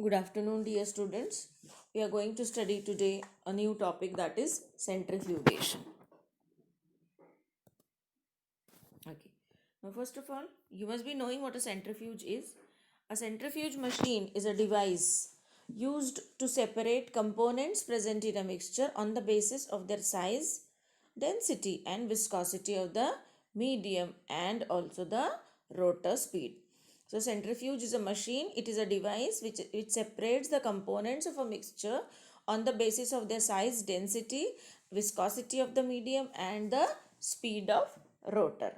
Good afternoon, dear students. We are going to study today a new topic, that is centrifugation. Okay. Now, first of all, you must be knowing what a centrifuge is. A centrifuge machine is a device used to separate components present in a mixture on the basis of their size, density, and viscosity of the medium and also the rotor speed. So, centrifuge is a machine, it is a device which separates the components of a mixture on the basis of their size, density, viscosity of the medium, and the speed of rotor.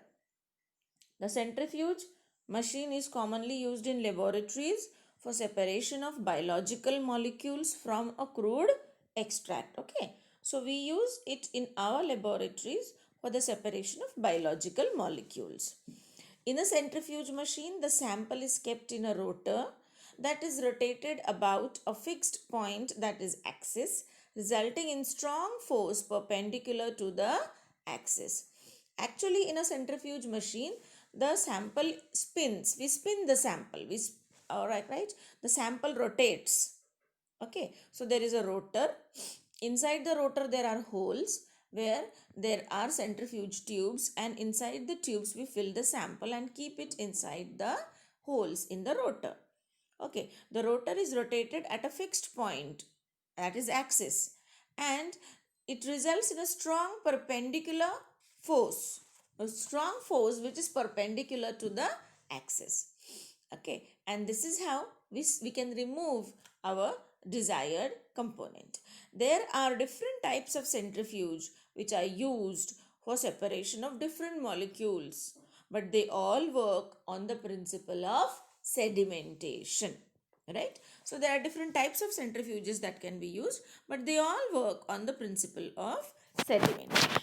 The centrifuge machine is commonly used in laboratories for separation of biological molecules from a crude extract. Okay, so we use it in our laboratories for the separation of biological molecules. In a centrifuge machine, the sample is kept in a rotor that is rotated about a fixed point, that is axis, resulting in strong force perpendicular to the axis. Actually, in a centrifuge machine, the sample spins. We spin the sample. All right. The sample rotates. Okay, so there is a rotor. Inside the rotor, there are holes where there are centrifuge tubes, and inside the tubes, we fill the sample and keep it inside the holes in the rotor. Okay, the rotor is rotated at a fixed point, that is axis, and it results in a strong perpendicular force, a strong force which is perpendicular to the axis. Okay, and this is how we can remove our desired component. There are different types of centrifuge which are used for separation of different molecules, but they all work on the principle of sedimentation, right? So there are different types of centrifuges that can be used, but they all work on the principle of sedimentation.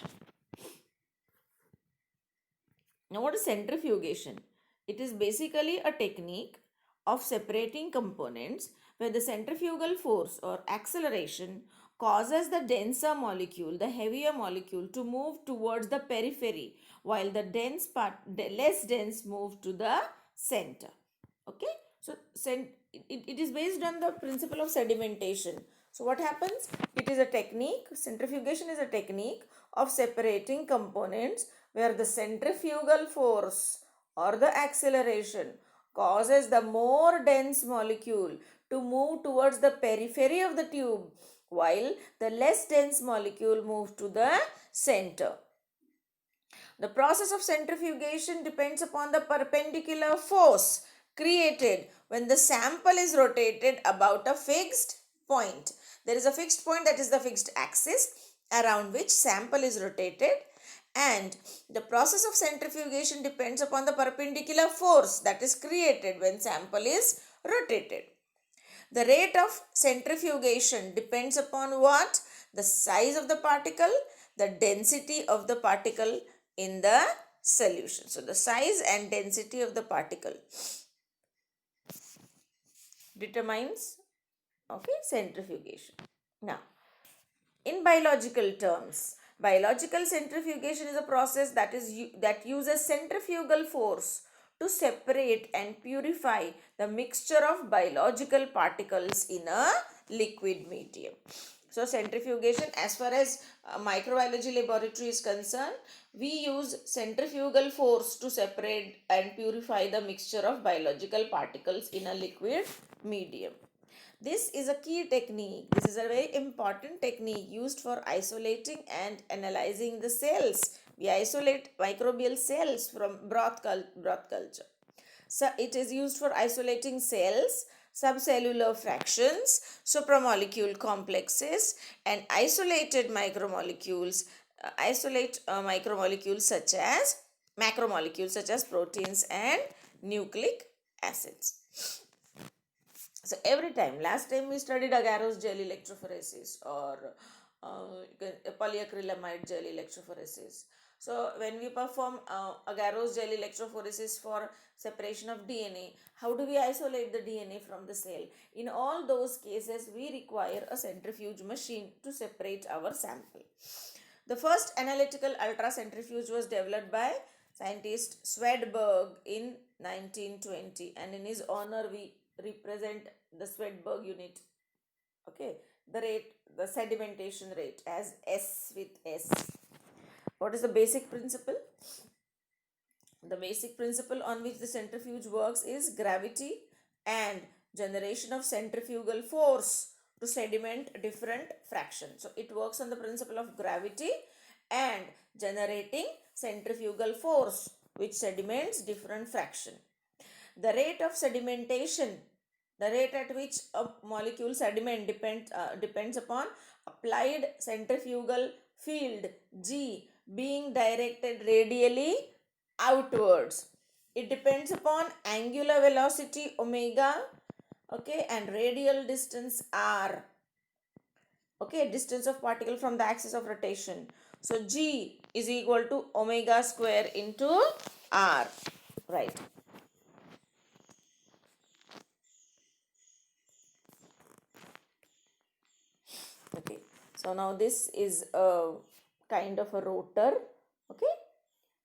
Now, what is centrifugation? It is basically a technique of separating components where the centrifugal force or acceleration causes the denser molecule, the heavier molecule, to move towards the periphery, while the dense part, the less dense, move to the center. Okay, so it is based on the principle of sedimentation. So what happens? It is a technique, centrifugation is a technique of separating components where the centrifugal force or the acceleration causes the more dense molecule to move towards the periphery of the tube, while the less dense molecule moves to the center. The process of centrifugation depends upon the perpendicular force created when the sample is rotated about a fixed point. There is a fixed point, that is the fixed axis around which sample is rotated, and the process of centrifugation depends upon the perpendicular force that is created when sample is rotated. The rate of centrifugation depends upon what? The size of the particle, the density of the particle in the solution. So the size and density of the particle determines, okay, centrifugation. Now, in biological terms, biological centrifugation is a process that uses centrifugal force to separate and purify the mixture of biological particles in a liquid medium. So centrifugation, as far as microbiology laboratory is concerned, we use centrifugal force to separate and purify the mixture of biological particles in a liquid medium. This is a key technique. This is a very important technique used for isolating and analyzing the cells. We isolate microbial cells from broth culture. So it is used for isolating cells, subcellular fractions, supramolecule complexes, and isolated micromolecules. Isolate micromolecules such as macromolecules such as proteins and nucleic acids. So every time, last time we studied agarose gel electrophoresis or polyacrylamide gel electrophoresis. So when we perform agarose gel electrophoresis for separation of DNA, how do we isolate the DNA from the cell? In all those cases, we require a centrifuge machine to separate our sample. The first analytical ultracentrifuge was developed by scientist Swedberg in 1920, and in his honor we represent the Swedberg unit. Okay, the rate, the sedimentation rate as S with S. What is the basic principle? The basic principle on which the centrifuge works is gravity and generation of centrifugal force to sediment different fractions. So it works on the principle of gravity and generating centrifugal force which sediments different fraction. The rate of sedimentation, the rate at which a molecule sediment depends upon applied centrifugal field G being directed radially outwards. It depends upon angular velocity omega, okay, and radial distance r, okay, distance of particle from the axis of rotation. So G is equal to omega square into r, right? Okay, so now this is a kind of a rotor. Okay,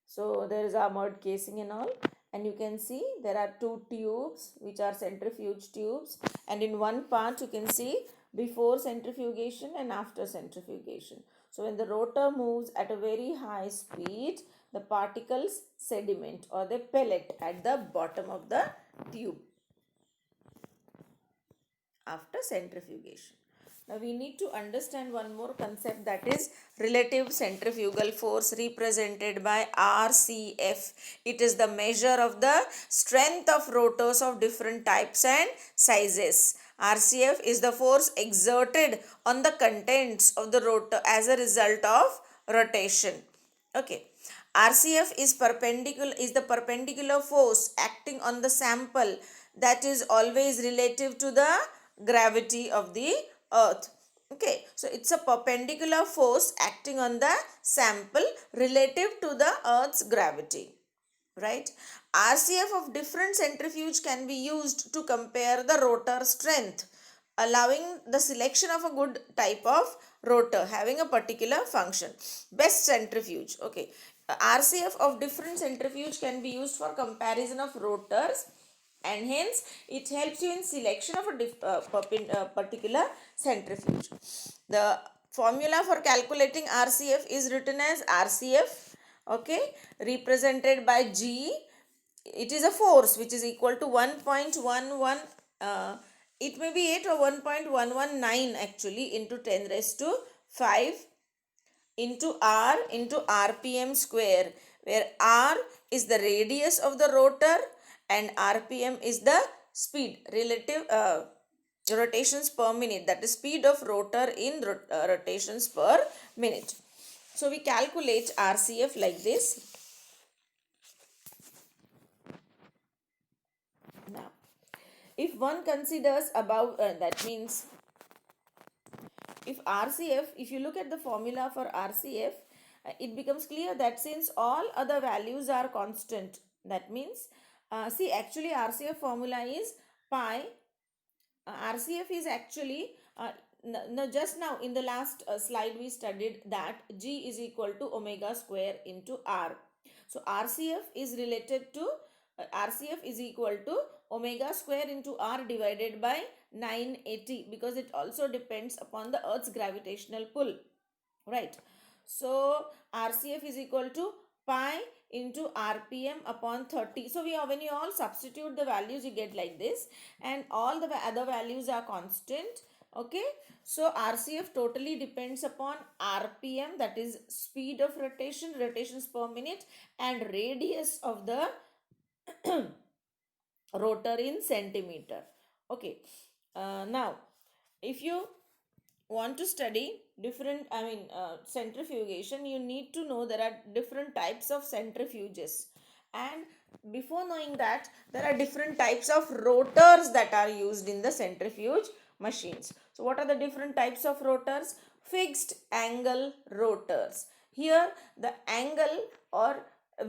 so there is armored casing and all, and you can see there are two tubes which are centrifuge tubes, and in one part you can see before centrifugation and after centrifugation. So when the rotor moves at a very high speed, the particles sediment or they pellet at the bottom of the tube after centrifugation. Now we need to understand one more concept, that is relative centrifugal force represented by RCF. It is the measure of the strength of rotors of different types and sizes. RCF is the force exerted on the contents of the rotor as a result of rotation. Okay. RCF is the perpendicular force acting on the sample that is always relative to the gravity of the earth. Okay, so it's a perpendicular force acting on the sample relative to the earth's gravity, right? RCF of different centrifuge can be used to compare the rotor strength, allowing the selection of a good type of rotor having a particular function. Best centrifuge. Okay, RCF of different centrifuge can be used for comparison of rotors, and hence it helps you in selection of a particular centrifuge. The formula for calculating RCF is written as RCF, okay, represented by G. It is a force which is equal to 1.11, it may be 8 or 1.119 actually, into 10 raised to 5 into r into rpm square, where r is the radius of the rotor and rpm is the speed, relative rotations per minute, that is speed of rotor in rotations per minute. So we calculate RCF like this. Now if one considers above, that means if RCF, if you look at the formula for RCF, it becomes clear that since all other values are constant, that means, see actually RCF formula is pi. RCF is actually, just now in the last slide we studied that G is equal to omega square into R. So RCF is related to, RCF is equal to omega square into R divided by 980, because it also depends upon the Earth's gravitational pull, right? So RCF is equal to pi into rpm upon 30. So when you all substitute the values, you get like this, and all the other values are constant. Okay, so RCF totally depends upon rpm, that is speed of rotation, rotations per minute, and radius of the rotor in centimeter. Okay, now if you want to study different, centrifugation, you need to know there are different types of centrifuges, and before knowing that, there are different types of rotors that are used in the centrifuge machines. So what are the different types of rotors? Fixed angle rotors. Here the angle or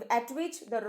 at which the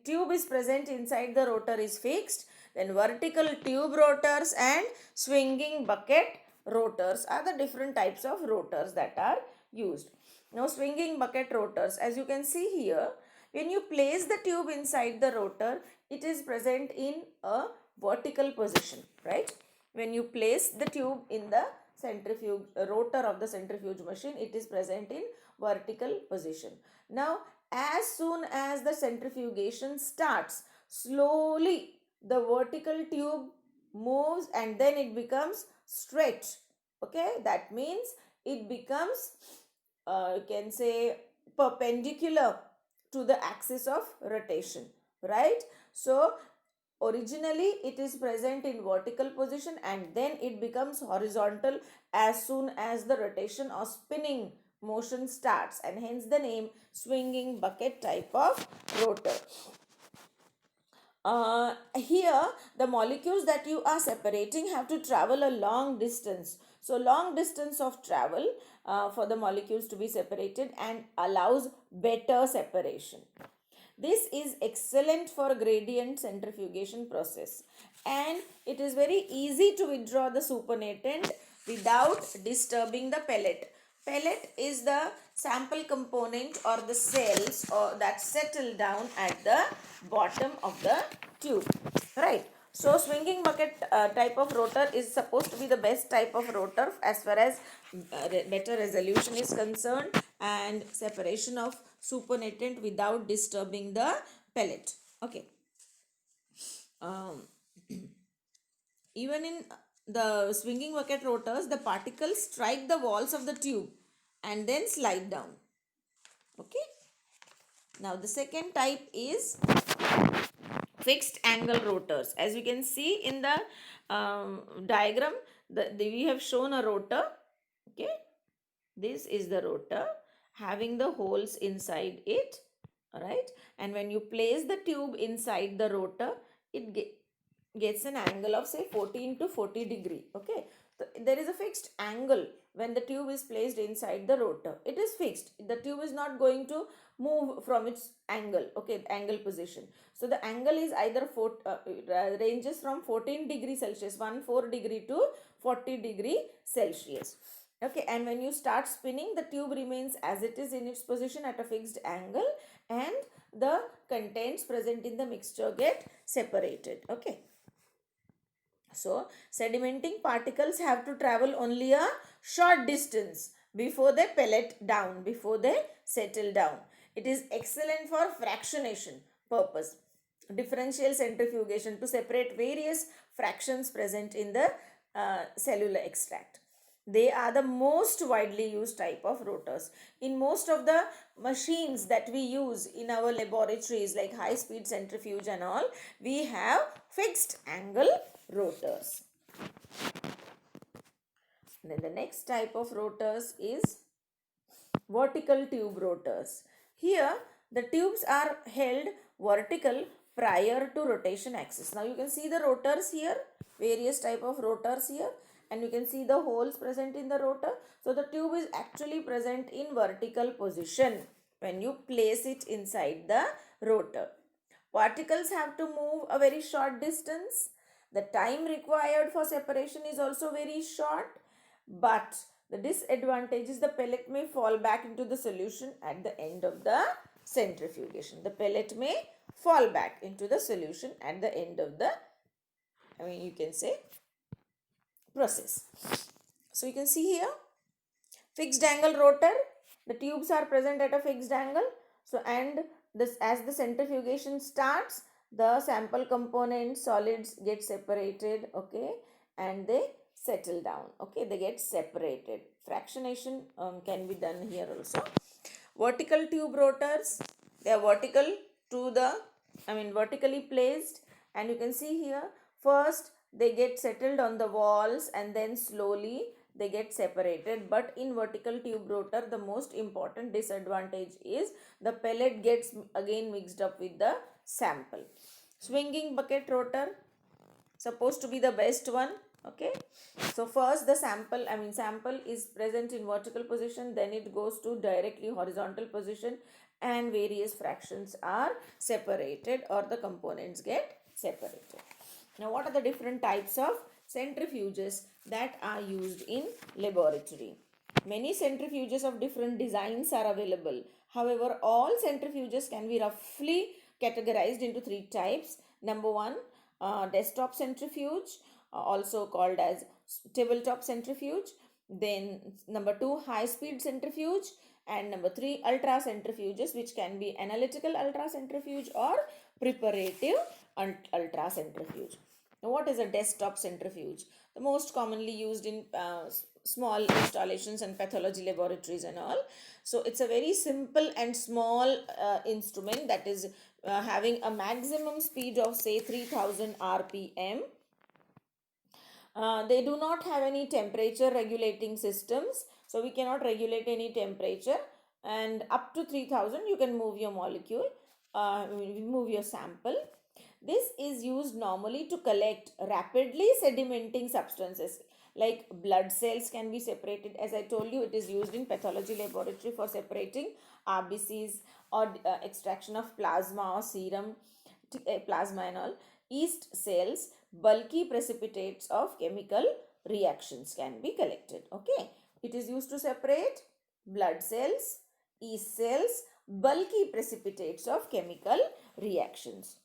tube is present inside the rotor is fixed. Then vertical tube rotors and swinging bucket rotors are the different types of rotors that are used. Now swinging bucket rotors, as you can see here, When you place the tube inside the rotor, it is present in a vertical position, right? When you place the tube in the centrifuge rotor of the centrifuge machine, it is present in vertical position. Now, as soon as the centrifugation starts, slowly the vertical tube moves and then it becomes straight. Okay, that means it becomes you can say perpendicular to the axis of rotation, right? So originally it is present in vertical position and then it becomes horizontal as soon as the rotation or spinning motion starts, and hence the name swinging bucket type of rotor. Here the molecules that you are separating have to travel a long distance. So long distance of travel for the molecules to be separated and allows better separation. This is excellent for gradient centrifugation process, and it is very easy to withdraw the supernatant without disturbing the pellet. Pellet is the sample component or the cells or that settle down at the bottom of the tube, right? So swinging bucket type of rotor is supposed to be the best type of rotor as far as better resolution is concerned and separation of supernatant without disturbing the pellet. Okay. Um, Even in the swinging bucket rotors, the particles strike the walls of the tube and then slide down. Okay. Now the second type is fixed angle rotors. As you can see in the diagram, we have shown a rotor. Okay. This is the rotor having the holes inside it. Alright. And when you place the tube inside the rotor, it gets an angle of say 14 to 40 degree. Okay. So there is a fixed angle when the tube is placed inside the rotor. It is fixed. The tube is not going to move from its angle. Okay, angle position. So the angle is either ranges from 14 degree Celsius, 14 degree to 40 degree Celsius. Okay, and when you start spinning, the tube remains as it is in its position at a fixed angle and the contents present in the mixture get separated. Okay. So sedimenting particles have to travel only a short distance before they pellet down, before they settle down. It is excellent for fractionation purpose, differential centrifugation to separate various fractions present in the cellular extract. They are the most widely used type of rotors. In most of the machines that we use in our laboratories like high speed centrifuge and all, we have fixed angle rotors. Then the next type of rotors is vertical tube rotors. Here the tubes are held vertical prior to rotation axis. Now you can see the rotors here, various type of rotors here, and you can see the holes present in the rotor. So the tube is actually present in vertical position when you place it inside the rotor. Particles have to move a very short distance. The time required for separation is also very short, but the disadvantage is the pellet may fall back into the solution at the end of the centrifugation. The pellet may fall back into the solution at the end of the, you can say, process. So you can see here, fixed angle rotor, the tubes are present at a fixed angle. So and this, as the centrifugation starts, the sample components solids get separated, okay, and they settle down, okay, they get separated. Fractionation can be done here also. Vertical tube rotors, they are vertical to the, vertically placed, and you can see here, first they get settled on the walls and then slowly they get separated. But in vertical tube rotor, the most important disadvantage is the pellet gets again mixed up with the sample. Swinging bucket rotor, supposed to be the best one. Okay, so first the sample is present in vertical position, then it goes to directly horizontal position and various fractions are separated or the components get separated. Now what are the different types of centrifuges that are used in laboratory? Many centrifuges of different designs are available. However, all centrifuges can be roughly categorized into three types. Number one, desktop centrifuge, also called as tabletop centrifuge. Then number two, high speed centrifuge, and number three, ultra centrifuges, which can be analytical ultra centrifuge or preparative ultra centrifuge. Now, what is a desktop centrifuge? The most commonly used in small installations and pathology laboratories and all. So it's a very simple and small instrument that is having a maximum speed of say 3000 rpm. They do not have any temperature regulating systems, so we cannot regulate any temperature, and up to 3000 you can move your molecule, move your sample. This is used normally to collect rapidly sedimenting substances like blood cells can be separated. As I told you, it is used in pathology laboratory for separating RBCs or extraction of plasma or serum, plasma and all. Yeast cells, bulky precipitates of chemical reactions can be collected. Okay, it is used to separate blood cells, yeast cells, bulky precipitates of chemical reactions.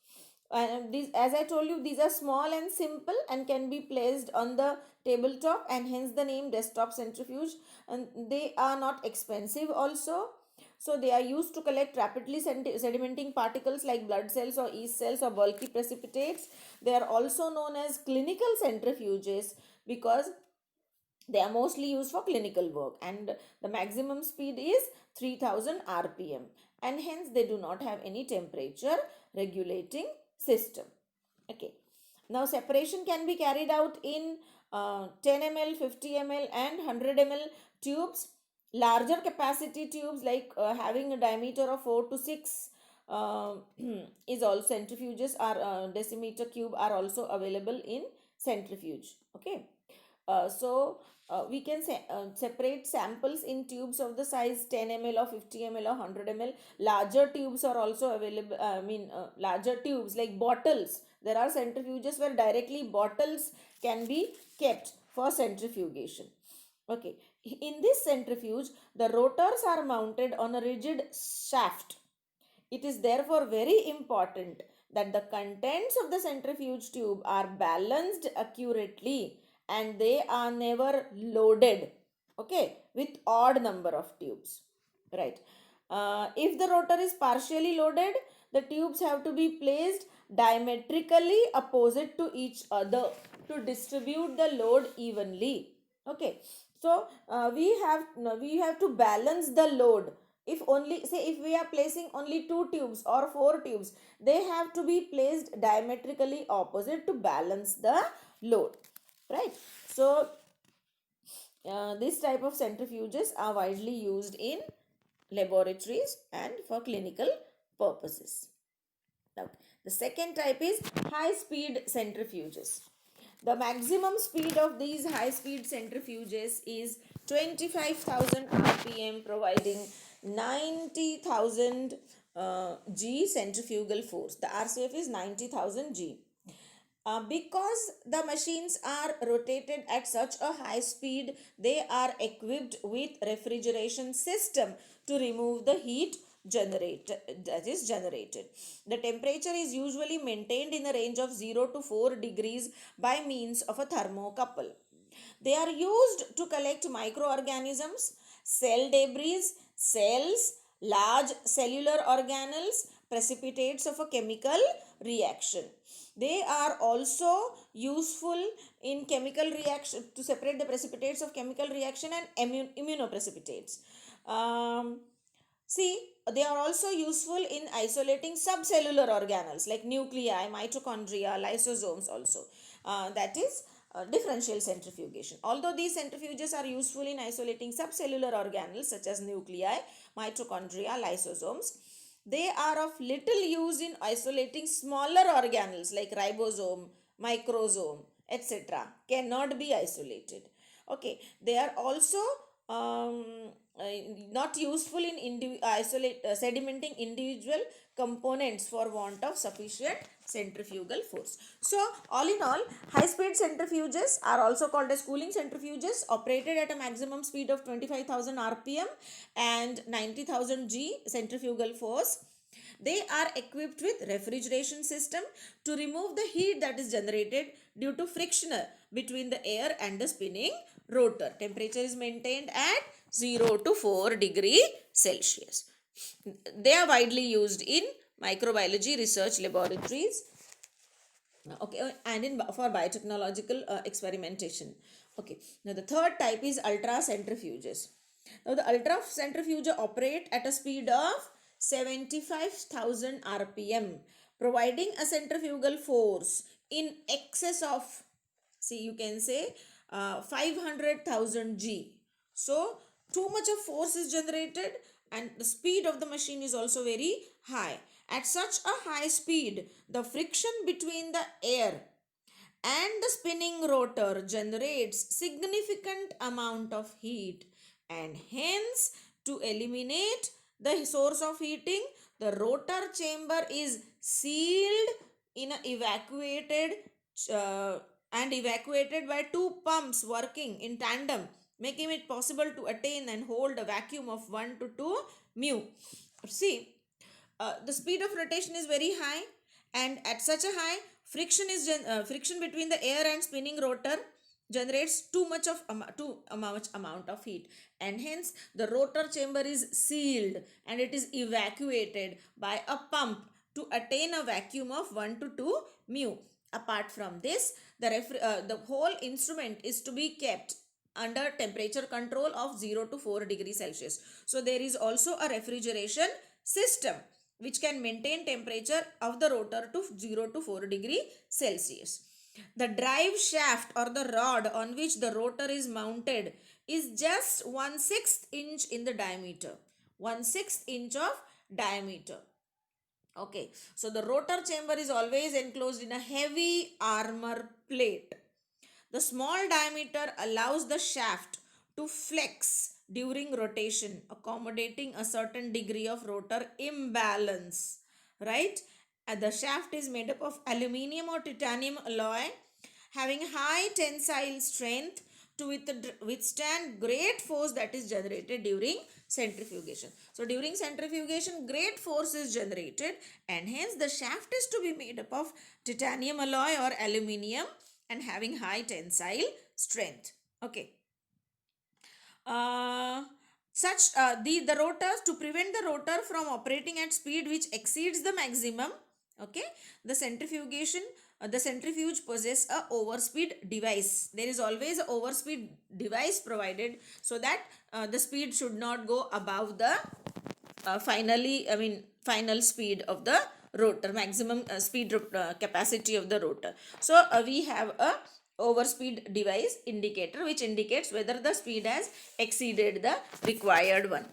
And these, as I told you, these are small and simple and can be placed on the tabletop, and hence the name desktop centrifuge. And they are not expensive also, so they are used to collect rapidly sedimenting particles like blood cells or yeast cells or bulky precipitates. They are also known as clinical centrifuges because they are mostly used for clinical work, and the maximum speed is 3000 rpm, and hence they do not have any temperature regulating system. Okay, now separation can be carried out in 10 ml, 50 ml and 100 ml tubes. Larger capacity tubes like having a diameter of 4 to 6 uh, is also centrifuges are decimeter cube are also available in centrifuge. Okay, we can separate samples in tubes of the size 10 ml or 50 ml or 100 ml. Larger tubes are also available. Larger tubes like bottles. There are centrifuges where directly bottles can be kept for centrifugation. Okay, in this centrifuge, the rotors are mounted on a rigid shaft. It is therefore very important that the contents of the centrifuge tube are balanced accurately and they are never loaded, okay, with odd number of tubes, right? If the rotor is partially loaded, the tubes have to be placed diametrically opposite to each other to distribute the load evenly. Okay, so we have to balance the load. If only, say, if we are placing only 2 tubes or 4 tubes, they have to be placed diametrically opposite to balance the load, right? So this type of centrifuges are widely used in laboratories and for clinical purposes. Now, the second type is high speed centrifuges. The maximum speed of these high speed centrifuges is 25,000 rpm, providing 90,000 G centrifugal force. The RCF is 90,000 G. Because the machines are rotated at such a high speed, they are equipped with refrigeration system to remove the heat generated. The temperature is usually maintained in a range of 0 to 4 degrees by means of a thermocouple. They are used to collect microorganisms, cell debris, cells, large cellular organelles, precipitates of a chemical reaction. They are also useful in chemical reaction to separate the precipitates of chemical reaction and immunoprecipitates. See, they are also useful in isolating subcellular organelles like nuclei, mitochondria, lysosomes also. That is differential centrifugation. Although these centrifuges are useful in isolating subcellular organelles such as nuclei, mitochondria, lysosomes, they are of little use in isolating smaller organelles like ribosome, microsome, etc. Cannot be isolated. Okay, they are also um, not useful in sedimenting individual components for want of sufficient centrifugal force. So all in all, high speed centrifuges are also called as cooling centrifuges, operated at a maximum speed of 25,000 rpm and 90,000 g centrifugal force. They are equipped with refrigeration system to remove the heat that is generated due to friction between the air and the spinning rotor. Temperature is maintained at 0 to 4 degree Celsius. They are widely used in microbiology research laboratories, okay, and in for biotechnological experimentation. Okay, now the third type is ultra centrifuges. Now the ultra centrifuge operate at a speed of 75,000 rpm, providing a centrifugal force in excess of, see, you can say 500,000 g. So too much of force is generated and the speed of the machine is also very high. At such a high speed, the friction between the air and the spinning rotor generates significant amount of heat, and hence to eliminate the source of heating, the rotor chamber is sealed in a uh, evacuated by two pumps working in tandem, making it possible to attain and hold a vacuum of 1 to 2 mu. See, the speed of rotation is very high, and at such a high, friction between the air and spinning rotor generates too much amount of heat, and hence the rotor chamber is sealed and it is evacuated by a pump to attain a vacuum of 1 to 2 mu. Apart from this, the whole instrument is to be kept under temperature control of 0 to 4 degrees Celsius. So there is also a refrigeration system which can maintain temperature of the rotor to 0 to 4 degree Celsius. The drive shaft or the rod on which the rotor is mounted is just 1/6 inch in the diameter. 1/6 inch of diameter. Okay, so the rotor chamber is always enclosed in a heavy armor plate. The small diameter allows the shaft to flex during rotation, accommodating a certain degree of rotor imbalance, right? And the shaft is made up of aluminium or titanium alloy, having high tensile strength to withstand great force that is generated during centrifugation. So during centrifugation, great force is generated, and hence the shaft is to be made up of titanium alloy or aluminium and having high tensile strength. Okay. The rotors, to prevent the rotor from operating at speed which exceeds the maximum, okay, the centrifuge possess a overspeed device. There is always a overspeed device provided so that the speed should not go above the final speed of the rotor, maximum speed capacity of the rotor. So we have a overspeed device indicator which indicates whether the speed has exceeded the required one.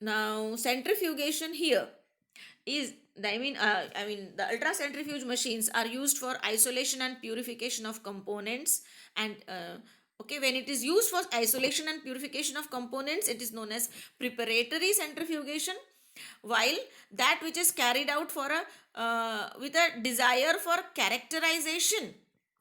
Now centrifugation here is the ultra centrifuge machines are used for isolation and purification of components, and okay, when it is used for isolation and purification of components, it is known as preparatory centrifugation, while that which is carried out for with a desire for characterization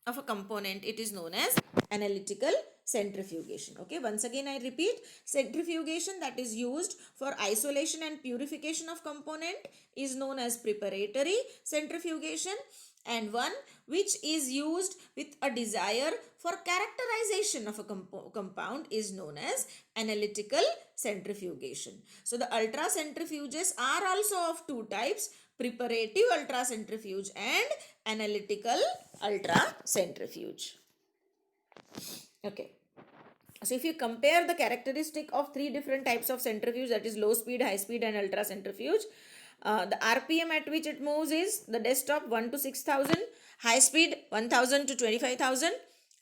of a component, it is known as analytical centrifugation. Okay, once again I repeat, centrifugation that is used for isolation and purification of component is known as preparatory centrifugation, and one which is used with a desire for characterization of a compound is known as analytical centrifugation. So the ultra centrifuges are also of two types: preparative ultra centrifuge and analytical ultra centrifuge. Okay. So if you compare the characteristic of three different types of centrifuge, that is low speed, high speed and ultra centrifuge, the RPM at which it moves is the desktop 1 to 6,000, high speed 1,000 to 25,000,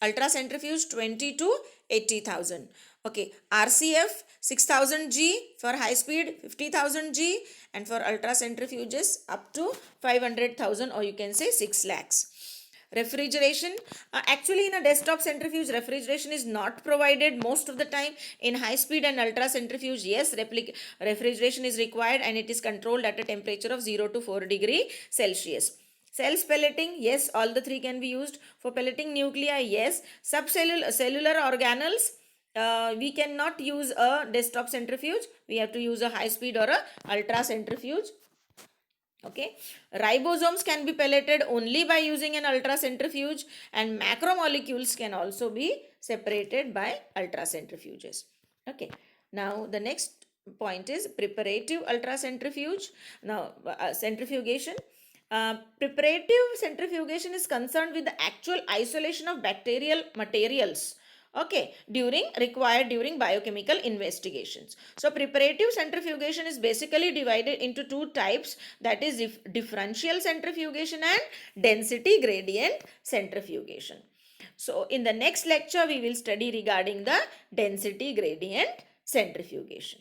ultra centrifuge 20 to 80,000. Okay, RCF 6,000 G for high speed, 50,000 G, and for ultra centrifuges up to 500,000, or you can say 6 lakhs. Refrigeration, actually in a desktop centrifuge, refrigeration is not provided most of the time. In high speed and ultra centrifuge, yes, refrigeration is required, and it is controlled at a temperature of 0 to 4 degree Celsius. Cells pelleting, yes, all the three can be used. For pelleting nuclei, yes. Subcellular cellular organelles, we cannot use a desktop centrifuge. We have to use a high speed or a ultra centrifuge. Okay, ribosomes can be pelleted only by using an ultracentrifuge, and macromolecules can also be separated by ultracentrifuges. Okay, now the next point is preparative ultracentrifuge. Now, centrifugation. Preparative centrifugation is concerned with the actual isolation of bacterial materials, okay, required during biochemical investigations. So preparative centrifugation is basically divided into two types, that is differential centrifugation and density gradient centrifugation. So in the next lecture we will study regarding the density gradient centrifugation.